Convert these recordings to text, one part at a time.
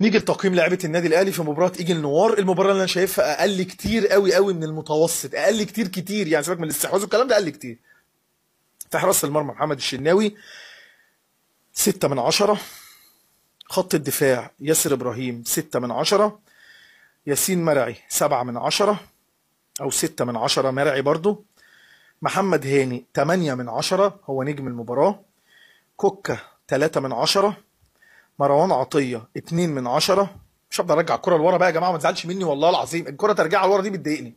نيجي لتقييم لعيبه النادي الاهلي في مباراه ايجل نوار. المباراه اللي انا شايفها اقل كتير قوي قوي من المتوسط، اقل كتير كتير يعني، سيبك من الاستحواذ والكلام ده، اقل كتير. في حراسه المرمى محمد الشناوي 6/10. خط الدفاع ياسر ابراهيم 6/10. ياسين مرعي 7/10 او 6/10 مرعي برضو. محمد هاني 8/10 هو نجم المباراه. كوكا 3/10. مروان عطيه 2/10. مش هقدر ارجع الكره لورا بقى يا جماعه، ما تزعلش مني والله العظيم، الكره ترجع لورا دي بتضايقني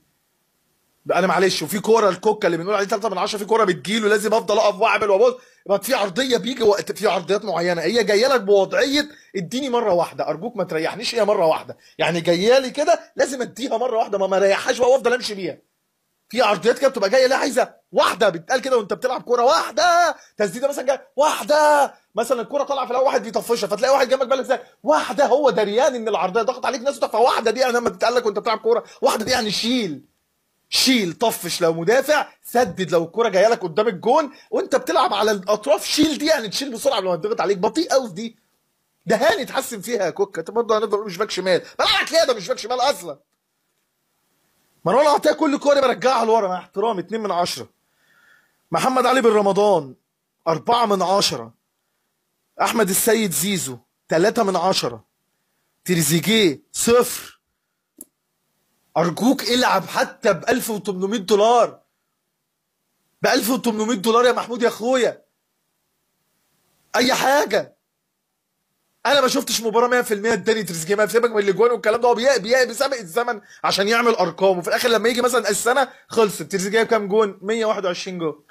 بقى انا معلش. وفي كوره الكوكا اللي بنقول عليه 3/10، في كوره بتجيله لازم افضل اقف واعمل وابص. ما في عرضيه بيجي وقت، في عرضيات معينه هي جايه لك بوضعيه اديني مره واحده ارجوك، ما تريحنيش هي مره واحده يعني، جايه لي كده لازم اديها مره واحده، ما اريحهاش بقى وافضل امشي بيها. في عرضيات كده بتبقى جايه لا عايزه واحده، بتقال كده وانت بتلعب كوره واحده، تسديده مثلا جايه واحده، مثلا الكوره طالعه في الاول واحد بيطفشها فتلاقي واحد جنبك بالك ازاي واحده، هو دريان ان العرضيه ضغط عليك ناس تقف واحده دي. انا لما بتقال لك وانت بتلعب كوره واحده دي يعني شيل طفش لو مدافع، سدد لو الكوره جايه لك قدام الجون وانت بتلعب على الاطراف، شيل دي يعني تشيل بسرعه لما تضغط عليك. بطيء قوي في دي، ده هاني اتحسن فيها يا كوكا. انت برضه هنفضل نقول مش باك شمال، بلعبك ليه ده مش باك شمال اصلا. مروان عطيه كل كوره برجعها لورا مع احترامي 2/10. محمد علي بن رمضان 4/10. احمد السيد زيزو 3/10. تريزيجيه 0. ارجوك العب حتى ب 1800 دولار، ب 1800 دولار يا محمود يا اخويا، اي حاجه. انا ما شفتش مباراه 100% اداني تريزيجيه، ما سيبك من الاجوان والكلام ده، هو بيسابق الزمن عشان يعمل ارقام، وفي الاخر لما يجي مثلا السنه خلصت تريزيجيه كام جون؟ 121 جون.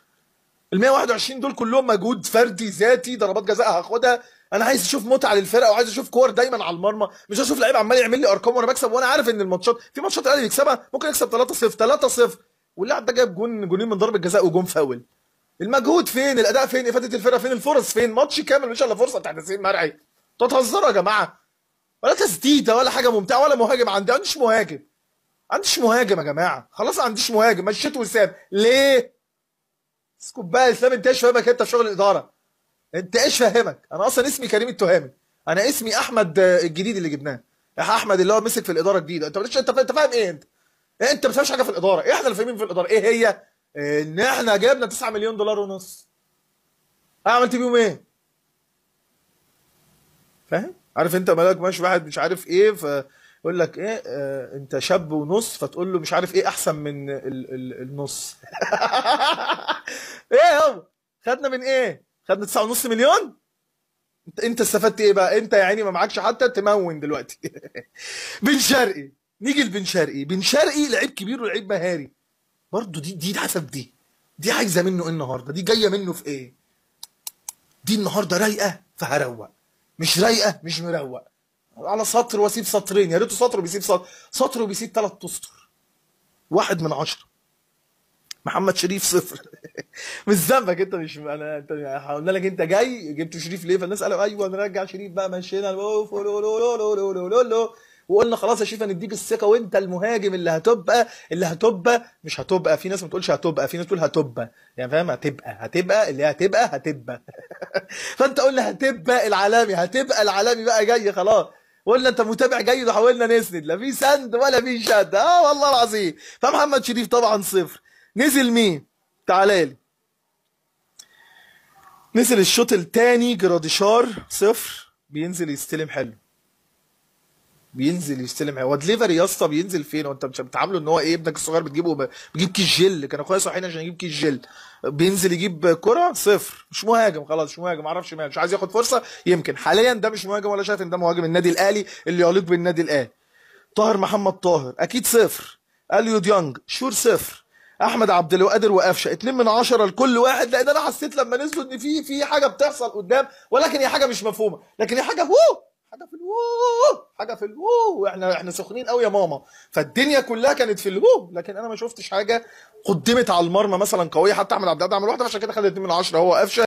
ال 121 دول كلهم مجهود فردي ذاتي، ضربات جزاء هاخدها. انا عايز اشوف متعه للفرقه وعايز اشوف كور دايما على المرمى، مش اشوف لعيب عمال يعمل لي ارقام وانا بكسب، وانا عارف ان الماتشات، في ماتشات الاهلي بيكسبها ممكن يكسب 3-0 واللاعب ده جايب جونين من ضربه جزاء وجون فاول. المجهود فين؟ الاداء فين؟ افاده الفرقه فين؟ الفرص فين؟ ماتش كامل مش الا فرصه بتاعت ياسين مرعي. انتوا بتهزروا يا جماعه؟ ولا تسديده ولا حاجه ممتعه ولا مهاجم. ما عنديش مهاجم، ما عنديش مهاجم يا جماعه، خلاص ما عنديش مهاجم، مشيت وسام ليه؟ اسكت بقى يا اسلام، انت ايش فاهمك انت في شغل الاداره؟ انت ايش فاهمك؟ انا اصلا اسمي كريم التهامي، انا اسمي احمد الجديد اللي جبناه، احمد اللي هو مسك في الاداره الجديده. انت فاهم ايه انت؟ انت ما بتفهمش حاجه في الاداره، احنا اللي فاهمين في الاداره. ايه هي؟ ان احنا جبنا 9 مليون دولار ونص، عملت بيهم ايه؟ فاهم؟ عارف انت مالك ماشي واحد مش عارف ايه فيقول لك ايه انت شاب ونص، فتقول له مش عارف ايه احسن من النص. ايه هو؟ خدنا من ايه؟ خدنا 9.5 مليون؟ انت استفدت ايه بقى؟ انت يا عيني ما معكش حتى تمون دلوقتي. بن شرقي، نيجي لبن شرقي. بن شرقي لعيب كبير ولعيب مهاري برضه، دي حسب دي عايزه منه ايه النهارده؟ دي جايه منه في ايه؟ دي النهارده رايقه فهروق، مش رايقه مش مروق. على سطر واسيب سطرين، يا ريته سطر وبيسيب سطر وبيسيب 3 اسطر. 1/10. محمد شريف 0. مش ذنبك انت، مش انا، انت قلنا لك انت جاي جبت شريف ليه؟ فالناس قالوا ايوه نرجع شريف بقى، مشينا وقلنا خلاص يا شريف هنديك الثقه وانت المهاجم اللي هتبقى مش هتبقى. في ناس ما تقولش هتبقى، في ناس تقول هتبقى، يعني فاهم؟ هتبقى اللي هتبقى. فانت قلنا هتبقى العالمي، هتبقى العالمي بقى جاي خلاص. قلنا انت متابع جيد وحاولنا نسند، لا في سند ولا في شد، والله العظيم. فمحمد شريف طبعا 0. نزل مين؟ تعالى لي. نزل الشوط الثاني جراديشار 0. بينزل يستلم حلو، بينزل يستلم حلو. هو دليفري يا اسطى بينزل فين؟ وانت مش بتعامله ان هو ايه؟ ابنك الصغير بتجيبه بيجيب كيس جل، كان اخويا صحينا عشان يجيب كيس جل. بينزل يجيب كرة 0. مش مهاجم خلاص، مش مهاجم، معرفش مال، مش عايز ياخد فرصه يمكن حاليا. ده مش مهاجم ولا شايف ان ده مهاجم النادي الاهلي اللي يليق بالنادي الاهلي. طاهر محمد طاهر اكيد 0. اليو ديانج شور 0. احمد عبد القادر وقفشه 2/10 لكل واحد، لان انا حسيت لما نزلوا ان في حاجه بتحصل قدام، ولكن هي حاجه مش مفهومه، لكن هي حاجه حاجه في الوو. احنا سخنين قوي يا ماما، فالدنيا كلها كانت في الوو، لكن انا ما شفتش حاجه قدمت على المرمى مثلا قويه. حتى احمد عبد القادر عمل واحده، عشان كده خد 2/10 هو قفشه.